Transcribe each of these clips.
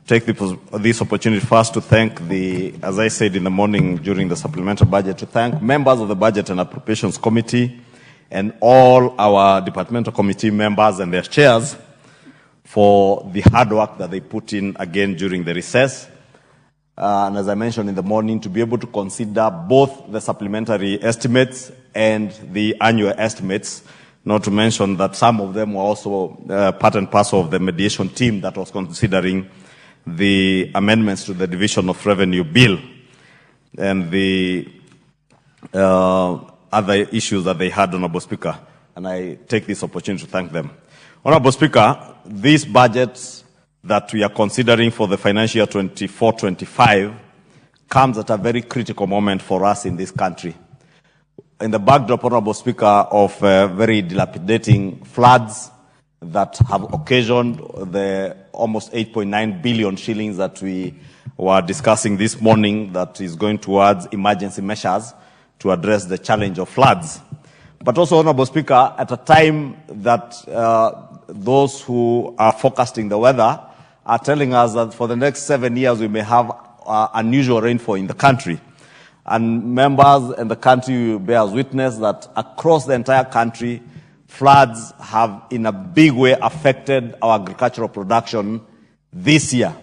take this opportunity first to thank as I said in the morning during the supplementary budget, to thank members of the Budget and Appropriations Committee and all our departmental committee members and their chairs for the hard work that they put in again during the recess. And as I mentioned in the morning, to be able to consider both the supplementary estimates and the annual estimates, not to mention that some of them were also part and parcel of the mediation team that was considering the amendments to the Division of Revenue Bill and the other issues that they had, Honorable Speaker. And I take this opportunity to thank them. Honorable Speaker, this budget that we are considering for the financial year 24-25 comes at a very critical moment for us in this country. In the backdrop, Honorable Speaker, of very dilapidating floods that have occasioned the almost 8.9 billion shillings that we were discussing this morning that is going towards emergency measures to address the challenge of floods. But also, Honorable Speaker, at a time that those who are forecasting the weather are telling us that for the next 7 years we may have unusual rainfall in the country. And members in the country bear witness that across the entire country, floods have in a big way affected our agricultural production this year.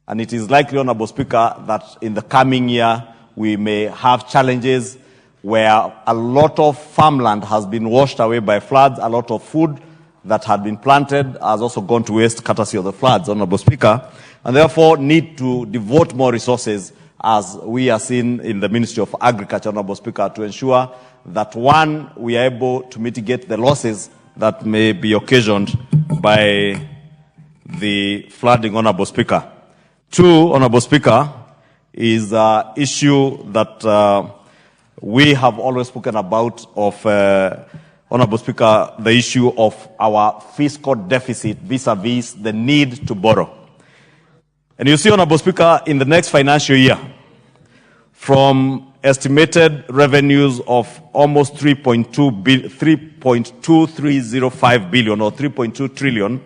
And it is likely, Honorable Speaker, that in the coming year we may have challenges where a lot of farmland has been washed away by floods, a lot of food that had been planted has also gone to waste courtesy of the floods, Honorable Speaker, and therefore need to devote more resources, as we are seeing in the Ministry of Agriculture, Honorable Speaker, to ensure that, one, we are able to mitigate the losses that may be occasioned by the flooding, Honorable Speaker. Two, Honorable Speaker, is an issue that we have always spoken about of, Honorable Speaker, the issue of our fiscal deficit vis-a-vis the need to borrow. And you see, Honorable Speaker, in the next financial year, from estimated revenues of almost 3.2305 billion or 3.2 trillion,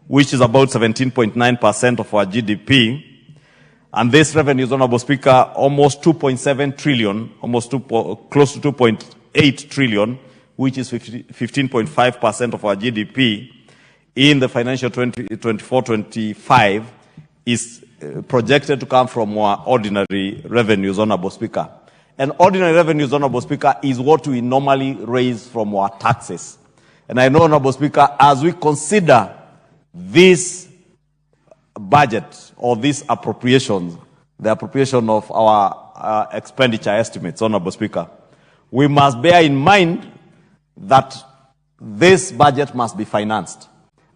which is about 17.9% of our GDP, and this revenue is, Honorable Speaker, almost 2.7 trillion, close to 2.8 trillion, which is 15.5% of our GDP in the financial 24-25, is projected to come from our ordinary revenues, Honorable Speaker. And ordinary revenues, Honorable Speaker, is what we normally raise from our taxes. And I know, Honorable Speaker, as we consider this budget or these appropriations, the appropriation of our expenditure estimates, Honorable Speaker, we must bear in mind that this budget must be financed.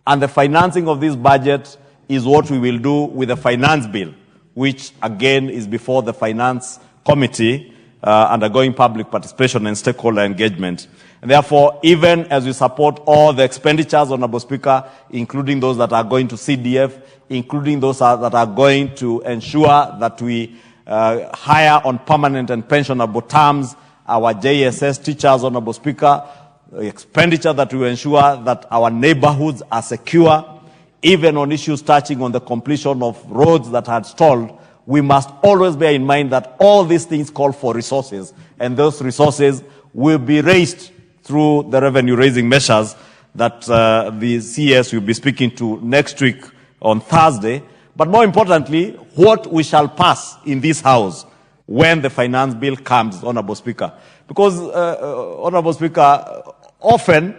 And the financing of this budget is what we will do with the finance bill, which again is before the finance committee, undergoing public participation and stakeholder engagement. And therefore, even as we support all the expenditures, Honorable Speaker, including those that are going to CDF, including those that are going to ensure that we hire on permanent and pensionable terms our JSS teachers, Honorable Speaker, expenditure that will ensure that our neighborhoods are secure, even on issues touching on the completion of roads that had stalled, we must always bear in mind that all these things call for resources, and those resources will be raised through the revenue-raising measures that the CS will be speaking to next week on Thursday. But more importantly, what we shall pass in this House when the finance bill comes, Honorable Speaker. Because, Honorable Speaker, often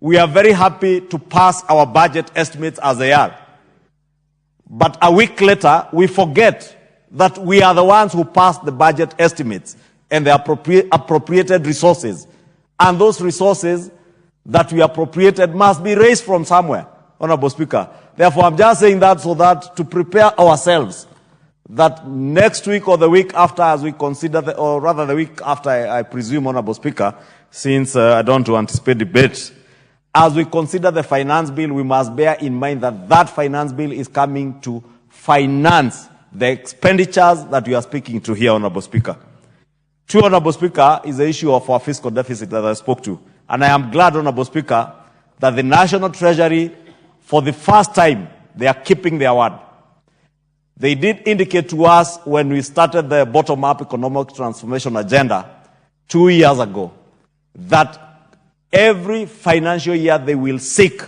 we are very happy to pass our budget estimates as they are. But a week later, we forget that we are the ones who passed the budget estimates and the appropriated resources. And those resources that we appropriated must be raised from somewhere, Honorable Speaker. Therefore, I'm just saying that so that to prepare ourselves that next week or the week after, as we consider, or rather the week after, I presume, Honorable Speaker, since I don't want to anticipate debate, as we consider the finance bill, we must bear in mind that that finance bill is coming to finance the expenditures that we are speaking to here, Honorable Speaker. Two, Honorable Speaker, is the issue of our fiscal deficit that I spoke to. And I am glad, Honorable Speaker, that the National Treasury, for the first time, they are keeping their word. They did indicate to us when we started the bottom-up economic transformation agenda 2 years ago that every financial year they will seek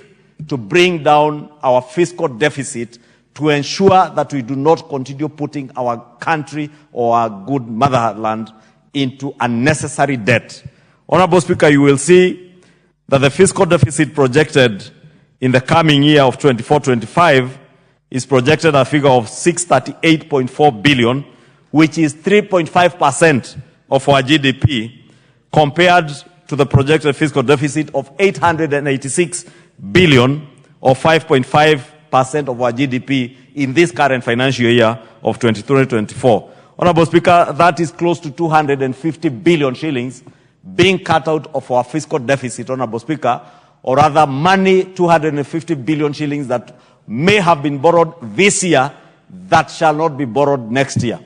to bring down our fiscal deficit to ensure that we do not continue putting our country or our good motherland into unnecessary debt. Honorable Speaker, you will see that the fiscal deficit projected in the coming year of 24-25 is projected a figure of 638.4 billion, which is 3.5% of our GDP, compared to the projected fiscal deficit of 886 billion, or 5.5% of our GDP in this current financial year of 23-24. Honorable Speaker, that is close to 250 billion shillings being cut out of our fiscal deficit, Honorable Speaker, or rather money, 250 billion shillings that may have been borrowed this year that shall not be borrowed next year.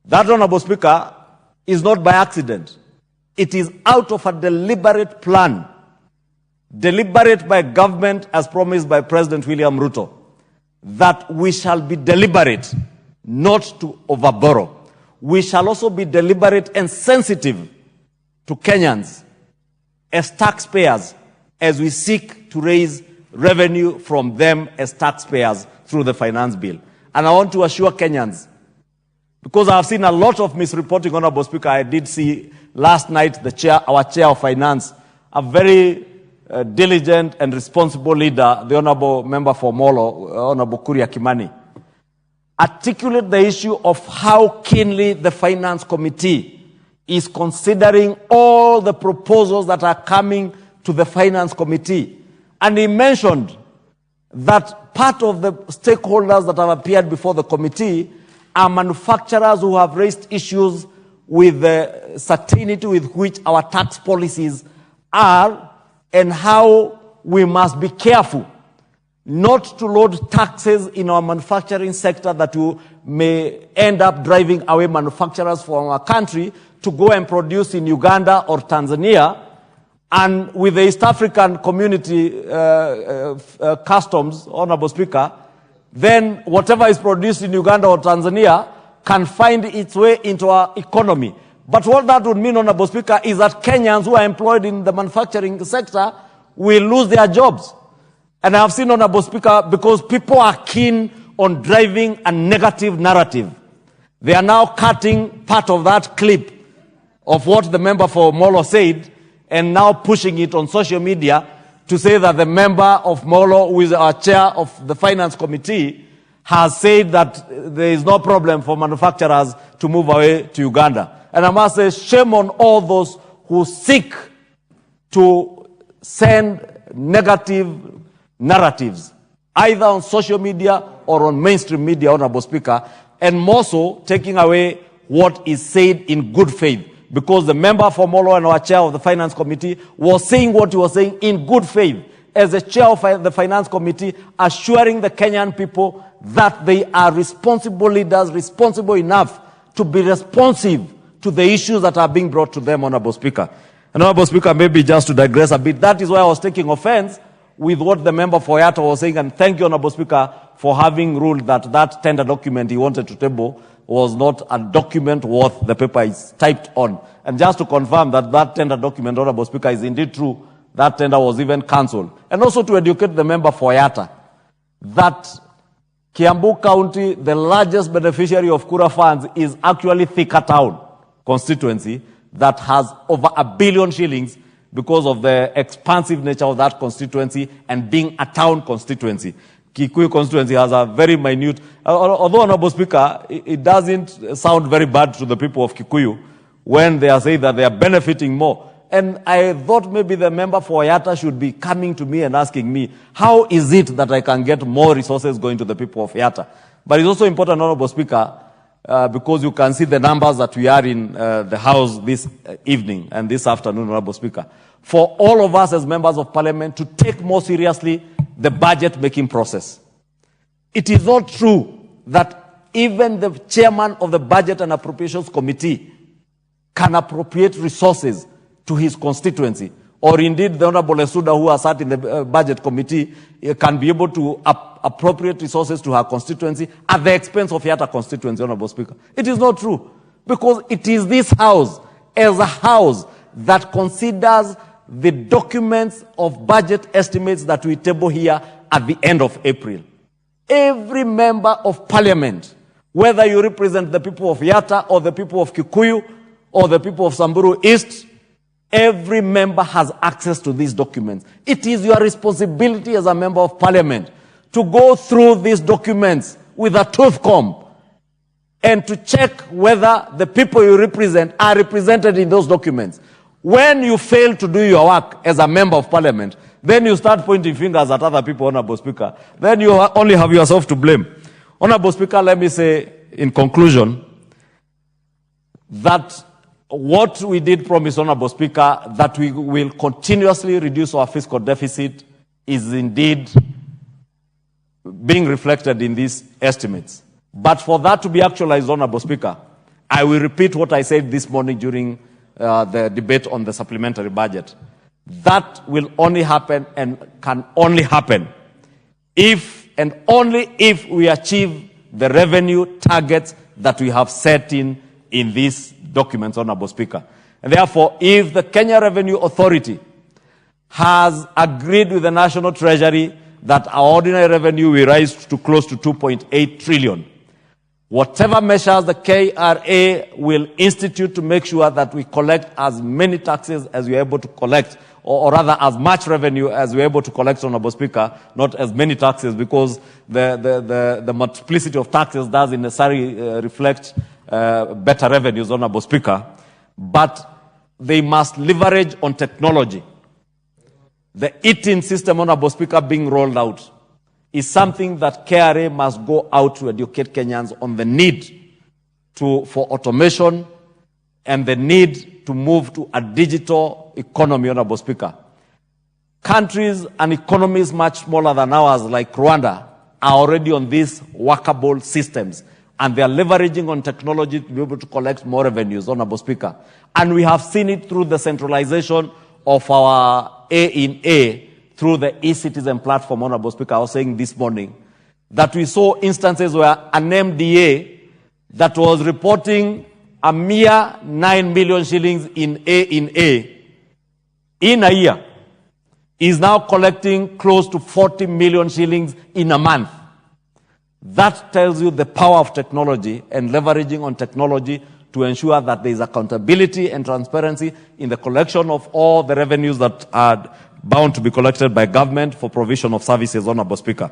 That, Honorable Speaker, is not by accident. It is out of a deliberate plan, deliberate by government as promised by President William Ruto, that we shall be deliberate not to overborrow. We shall also be deliberate and sensitive to Kenyans as taxpayers as we seek to raise revenue from them as taxpayers through the finance bill. And I want to assure Kenyans, because I've seen a lot of misreporting, Honorable Speaker. I did see last night our chair of finance, a very diligent and responsible leader, the Honorable Member for Molo, Honorable Kuria Kimani, articulate the issue of how keenly the Finance Committee is considering all the proposals that are coming to the Finance Committee. And he mentioned that part of the stakeholders that have appeared before the committee are manufacturers who have raised issues with the certainty with which our tax policies are and how we must be careful not to load taxes in our manufacturing sector that may end up driving away manufacturers from our country to go and produce in Uganda or Tanzania. And with the East African community customs, Honorable Speaker, then whatever is produced in Uganda or Tanzania can find its way into our economy. But what that would mean, Honorable Speaker, is that Kenyans who are employed in the manufacturing sector will lose their jobs. And I have seen, Honorable Speaker, because people are keen on driving a negative narrative, they are now cutting part of that clip of what the member for Molo said and now pushing it on social media to say that the member of Molo, who is our chair of the Finance Committee, has said that there is no problem for manufacturers to move away to Uganda. And I must say, shame on all those who seek to send negative narratives, either on social media or on mainstream media, Honorable Speaker, and more so taking away what is said in good faith. Because the member for Molo and our chair of the Finance Committee was saying what he was saying in good faith, as the chair of the Finance Committee, assuring the Kenyan people that they are responsible leaders, responsible enough to be responsive to the issues that are being brought to them, Honorable Speaker. And Honorable Speaker, maybe just to digress a bit, that is why I was taking offense with what the member for Yatta was saying, and thank you, Honorable Speaker, for having ruled that that tender document he wanted to table was not a document worth the paper it's typed on. And just to confirm that that tender document, Honorable Speaker, is indeed true, that tender was even cancelled. And also to educate the member for Yatta that Kiambu County, the largest beneficiary of Kura funds, is actually Thika Town constituency that has over 1 billion shillings because of the expansive nature of that constituency and being a town constituency. Kikuyu constituency has a very minute, although, Honorable Speaker, it doesn't sound very bad to the people of Kikuyu when they are saying that they are benefiting more. And I thought maybe the member for Yatta should be coming to me and asking me, how is it that I can get more resources going to the people of Yatta? But it's also important, Honorable Speaker, because you can see the numbers that we are in the House this evening and this afternoon, Honorable Speaker, for all of us as members of Parliament to take more seriously the budget-making process. It is not true that even the chairman of the Budget and Appropriations Committee can appropriate resources to his constituency or indeed the Honorable Esuda, who has sat in the budget committee, can be able to appropriate resources to her constituency at the expense of Yatta constituency, Honorable Speaker. It is not true, because it is this House, as a House, that considers the documents of budget estimates that we table here at the end of April. Every member of parliament, whether you represent the people of Yatta or the people of Kikuyu or the people of Samburu East, every member has access to these documents. It is your responsibility as a member of parliament to go through these documents with a tooth comb and to check whether the people you represent are represented in those documents. When you fail to do your work as a member of parliament, then you start pointing fingers at other people, Honorable Speaker. Then you only have yourself to blame. Honorable Speaker, let me say in conclusion that what we did promise, Honorable Speaker, that we will continuously reduce our fiscal deficit is indeed being reflected in these estimates. But for that to be actualized, Honorable Speaker, I will repeat what I said this morning during the debate on the supplementary budget. That will only happen and can only happen if and only if we achieve the revenue targets that we have set in these documents, Honorable Speaker. And therefore, if the Kenya Revenue Authority has agreed with the National Treasury that our ordinary revenue will rise to close to 2.8 trillion, whatever measures the KRA will institute to make sure that we collect as many taxes as we are able to collect, or rather as much revenue as we are able to collect, Honorable Speaker, not as many taxes, because the multiplicity of taxes doesn't necessarily reflect better revenues, Honorable Speaker. But they must leverage on technology. The eating system, Honorable Speaker, being rolled out is something that KRA must go out to educate Kenyans on the need for automation and the need to move to a digital economy, Honorable Speaker. Countries and economies much smaller than ours, like Rwanda, are already on these workable systems, and they are leveraging on technology to be able to collect more revenues, Honorable Speaker. And we have seen it through the centralization of our A through the e-citizen platform, Honorable Speaker. I was saying this morning that we saw instances where an MDA that was reporting a mere 9 million shillings in A in a year is now collecting close to 40 million shillings in a month. That tells you the power of technology and leveraging on technology to ensure that there is accountability and transparency in the collection of all the revenues that are bound to be collected by government for provision of services, Honorable Speaker.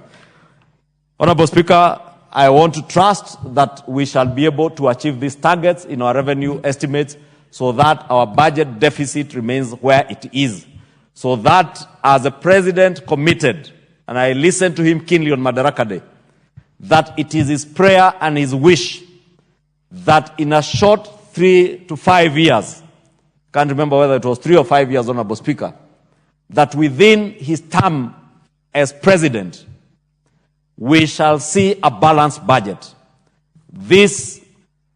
Honorable Speaker, I want to trust that we shall be able to achieve these targets in our revenue estimates so that our budget deficit remains where it is. So that as the President committed, and I listened to him keenly on Madaraka Day, that it is his prayer and his wish that in a short 3 to 5 years, can't remember whether it was 3 or 5 years, Honorable Speaker, that within his term as President, we shall see a balanced budget. This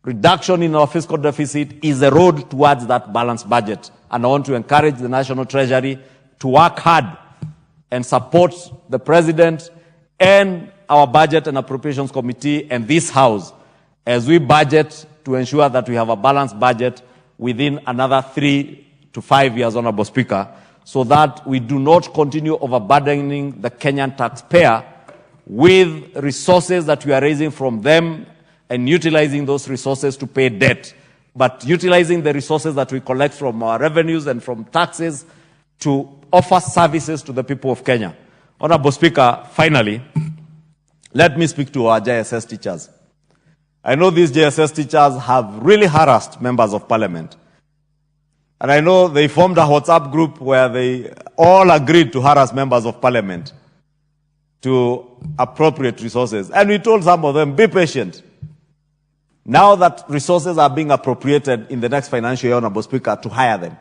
reduction in our fiscal deficit is a road towards that balanced budget. And I want to encourage the National Treasury to work hard and support the President and our Budget and Appropriations Committee and this House as we budget to ensure that we have a balanced budget within another 3 to 5 years, Honorable Speaker, so that we do not continue overburdening the Kenyan taxpayer with resources that we are raising from them and utilizing those resources to pay debt, but utilizing the resources that we collect from our revenues and from taxes to offer services to the people of Kenya. Honorable Speaker, finally, let me speak to our JSS teachers. I know these JSS teachers have really harassed members of parliament. And I know they formed a WhatsApp group where they all agreed to harass members of parliament to appropriate resources. And we told some of them, be patient. Now that resources are being appropriated in the next financial year, Honorable Speaker, to hire them,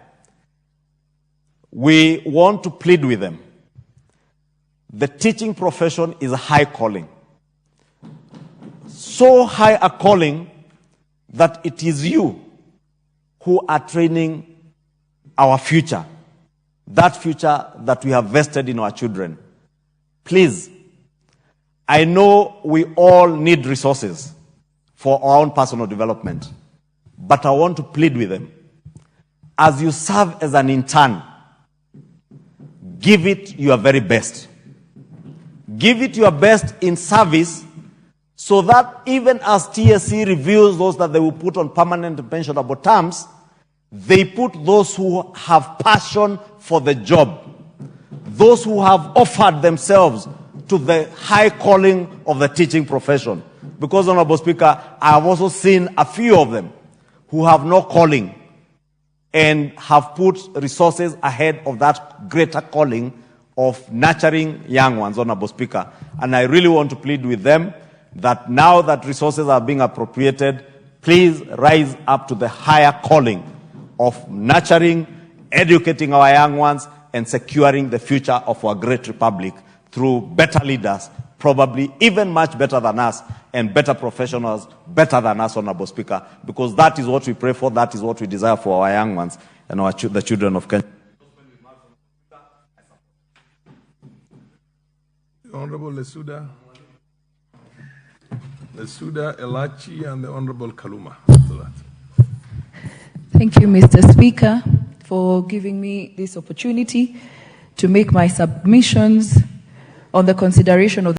we want to plead with them. The teaching profession is a high calling. So high a calling that it is you who are training our future. that future that we have vested in our children. Please, I know we all need resources for our own personal development, but I want to plead with them. As you serve as an intern, give it your very best. Give it your best in service, so that even as TSC reviews those that they will put on permanent and pensionable terms, they put those who have passion for the job, those who have offered themselves to the high calling of the teaching profession. Because, Honorable Speaker, I have also seen a few of them who have no calling and have put resources ahead of that greater calling of nurturing young ones, Honorable Speaker. And I really want to plead with them that now that resources are being appropriated, please rise up to the higher calling of nurturing, educating our young ones, and securing the future of our great republic through better leaders, probably even much better than us, and better professionals, better than us, Honorable Speaker, because that is what we pray for, that is what we desire for our young ones and the children of Kenya. Honorable Lesuda, Elachi, and the Honorable Kaluma. Thank you, Mr. Speaker, for giving me this opportunity to make my submissions on the consideration of